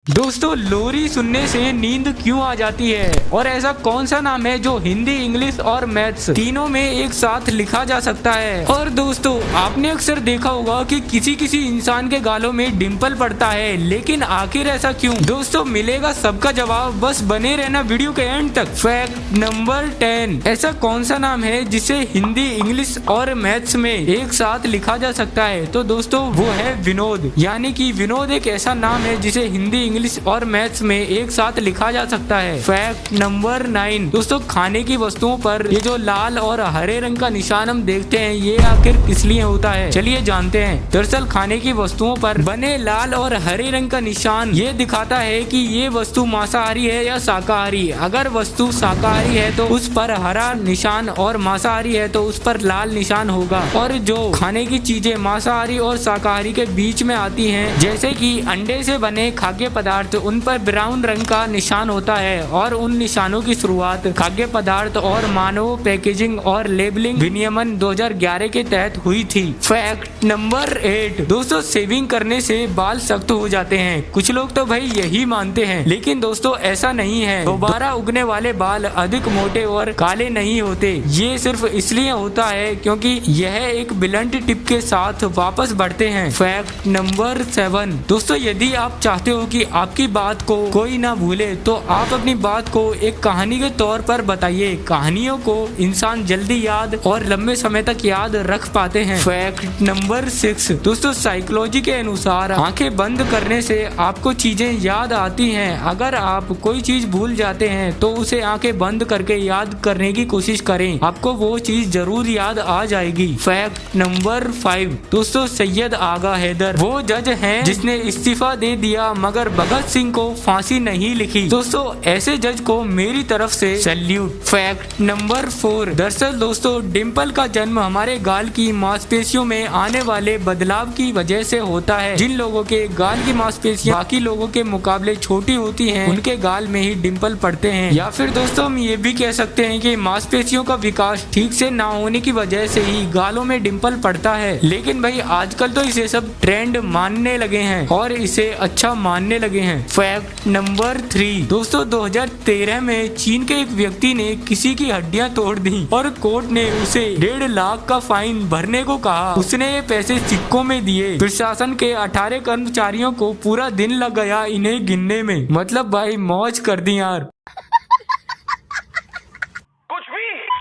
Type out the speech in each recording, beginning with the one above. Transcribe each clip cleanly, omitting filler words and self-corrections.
दोस्तों लोरी सुनने से नींद क्यों आ जाती है और ऐसा कौन सा नाम है जो हिंदी, इंग्लिश और मैथ्स तीनों में एक साथ लिखा जा सकता है। और दोस्तों आपने अक्सर देखा होगा कि किसी किसी इंसान के गालों में डिम्पल पड़ता है, लेकिन आखिर ऐसा क्यों? दोस्तों मिलेगा सबका जवाब, बस बने रहना वीडियो के एंड तक। फैक्ट नंबर 10, ऐसा कौन सा नाम है जिसे हिंदी, इंग्लिश और मैथ्स में एक साथ लिखा जा सकता है? तो दोस्तों वो है विनोद। यानी कि विनोद एक ऐसा नाम है जिसे हिंदी, इंग्लिश और मैथ्स में एक साथ लिखा जा सकता है। फैक्ट नंबर 9, दोस्तों खाने की वस्तुओं पर ये जो लाल और हरे रंग का निशान हम देखते हैं, ये आखिर किस लिए होता है? चलिए जानते हैं। दरअसल खाने की वस्तुओं पर बने लाल और हरे रंग का निशान ये दिखाता है कि ये वस्तु मांसाहारी है या शाकाहारी। अगर वस्तु शाकाहारी है तो उस पर हरा निशान और मांसाहारी है तो उस पर लाल निशान होगा। और जो खाने की चीजें मांसाहारी और शाकाहारी के बीच में आती हैं, जैसे कि अंडे से बने खाद्य पदार्थ, उन पर ब्राउन रंग का निशान होता है और उन निशानों की शुरुआत खाद्य पदार्थ और मानव पैकेजिंग और लेबलिंग विनियमन 2011 के तहत हुई थी। फैक्ट नंबर 8, दोस्तों शेविंग करने से बाल सख्त हो जाते हैं। कुछ लोग तो भाई यही मानते हैं, लेकिन दोस्तों ऐसा नहीं है। दोबारा उगने वाले बाल अधिक मोटे और काले नहीं होते। ये सिर्फ इसलिए होता है क्योंकि यह एक ब्लंट टिप के साथ वापस बढ़ते हैं। फैक्ट नंबर 7, दोस्तों यदि आप चाहते हो कि आपकी बात को कोई ना भूले तो आप अपनी बात को एक कहानी के तौर पर बताइए। कहानियों को इंसान जल्दी याद और लंबे समय तक याद रख पाते हैं। फैक्ट नंबर 6, दोस्तों साइकोलॉजी के अनुसार आंखें बंद करने से आपको चीजें याद आती हैं। अगर आप कोई चीज भूल जाते हैं तो उसे आंखें बंद करके याद करने की कोशिश करें, आपको वो चीज जरूर याद आ जाएगी। फैक्ट नंबर 5, दोस्तों सैयद आगा हैदर वो जज हैं जिसने इस्तीफा दे दिया मगर भगत सिंह को फांसी नहीं लिखी। दोस्तों ऐसे जज को मेरी तरफ से सैल्यूट। फैक्ट नंबर 4, दरअसल दोस्तों डिम्पल का जन्म हमारे गाल की मांसपेशियों में आने वाले बदलाव की वजह से होता है। जिन लोगों के गाल की मांसपेशियां बाकी लोगों के मुकाबले छोटी होती हैं, उनके गाल में ही डिम्पल पड़ते हैं। या फिर दोस्तों हम ये भी कह सकते हैं कि मांसपेशियों का विकास ठीक से ना होने की वजह से ही गालों में डिम्पल पड़ता है। लेकिन भाई आजकल तो इसे सब ट्रेंड मानने लगे हैं और इसे अच्छा मानने लगे हैं। फैक्ट नंबर 3, दोस्तों 2013 में चीन के एक व्यक्ति ने किसी की हड्डियां तोड़ दी और कोर्ट ने उसे 1.5 लाख का फाइन भरने को कहा। उसने ये पैसे सिक्कों में दिए। प्रशासन के 18 कर्मचारियों को पूरा दिन लग गया इन्हें गिनने में। मतलब भाई मौज कर दी यार।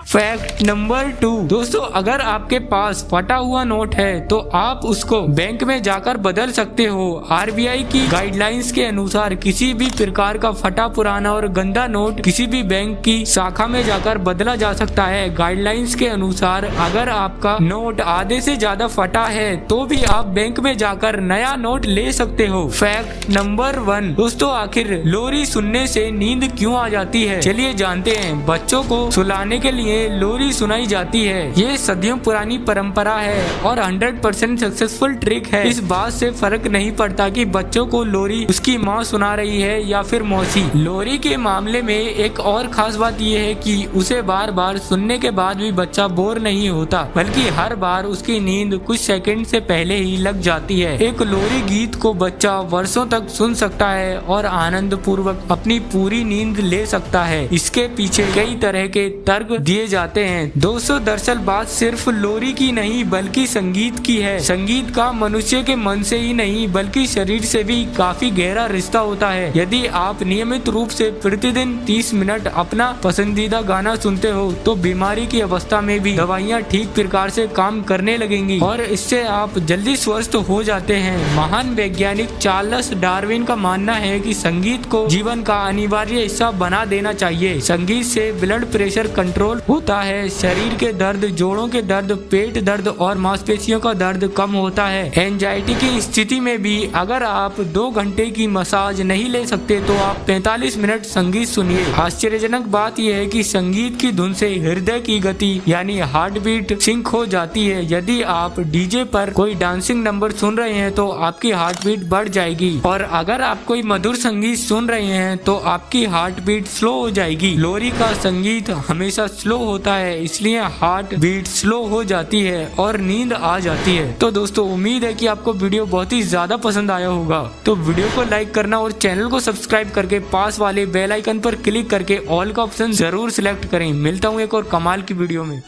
फैक्ट नंबर 2, दोस्तों अगर आपके पास फटा हुआ नोट है तो आप उसको बैंक में जाकर बदल सकते हो। आरबीआई की गाइडलाइंस के अनुसार किसी भी प्रकार का फटा, पुराना और गंदा नोट किसी भी बैंक की शाखा में जाकर बदला जा सकता है। गाइडलाइंस के अनुसार अगर आपका नोट आधे से ज्यादा फटा है तो भी आप बैंक में जाकर नया नोट ले सकते हो। फैक्ट नंबर 1, दोस्तों आखिर लोरी सुनने से नींद क्यों आ जाती है? चलिए जानते हैं। बच्चों को सुलाने के लिए लोरी सुनाई जाती है। ये सदियों पुरानी परंपरा है और 100% सक्सेसफुल ट्रिक है। इस बात से फर्क नहीं पड़ता कि बच्चों को लोरी उसकी माँ सुना रही है या फिर मौसी। लोरी के मामले में एक और खास बात यह है कि उसे बार बार सुनने के बाद भी बच्चा बोर नहीं होता, बल्कि हर बार उसकी नींद कुछ सेकंड से पहले ही लग जाती है। एक लोरी गीत को बच्चा वर्षों तक सुन सकता है और आनंद पूर्वक अपनी पूरी नींद ले सकता है। इसके पीछे कई तरह के तर्क दिए जाते हैं। दोस्तों दरअसल बात सिर्फ लोरी की नहीं बल्कि संगीत की है। संगीत का मनुष्य के मन से ही नहीं बल्कि शरीर से भी काफी गहरा रिश्ता होता है। यदि आप नियमित रूप से प्रतिदिन 30 मिनट अपना पसंदीदा गाना सुनते हो तो बीमारी की अवस्था में भी दवाइयाँ ठीक प्रकार से काम करने लगेंगी और इससे आप जल्दी स्वस्थ हो जाते हैं। महान वैज्ञानिक चार्ल्स डार्विन का मानना है कि संगीत को जीवन का अनिवार्य हिस्सा बना देना चाहिए। संगीत से ब्लड प्रेशर कंट्रोल होता है, शरीर के दर्द, जोड़ों के दर्द, पेट दर्द और मांसपेशियों का दर्द कम होता है। एंजाइटी की स्थिति में भी अगर आप 2 घंटे की मसाज नहीं ले सकते तो आप 45 मिनट संगीत सुनिए। आश्चर्यजनक बात यह है कि संगीत की धुन से हृदय की गति यानी हार्ट बीट सिंक हो जाती है। यदि आप डीजे पर कोई डांसिंग नंबर सुन रहे हैं तो आपकी हार्ट बीट बढ़ जाएगी और अगर आप कोई मधुर संगीत सुन रहे हैं तो आपकी हार्ट बीट स्लो हो जाएगी। लोरी का संगीत हमेशा स्लो होता है, इसलिए हार्ट बीट स्लो हो जाती है और नींद आ जाती है। तो दोस्तों उम्मीद है कि आपको वीडियो बहुत ही ज्यादा पसंद आया होगा। तो वीडियो को लाइक करना और चैनल को सब्सक्राइब करके पास वाले बेल आइकन पर क्लिक करके ऑल का ऑप्शन जरूर सिलेक्ट करें। मिलता हूँ एक और कमाल की वीडियो में।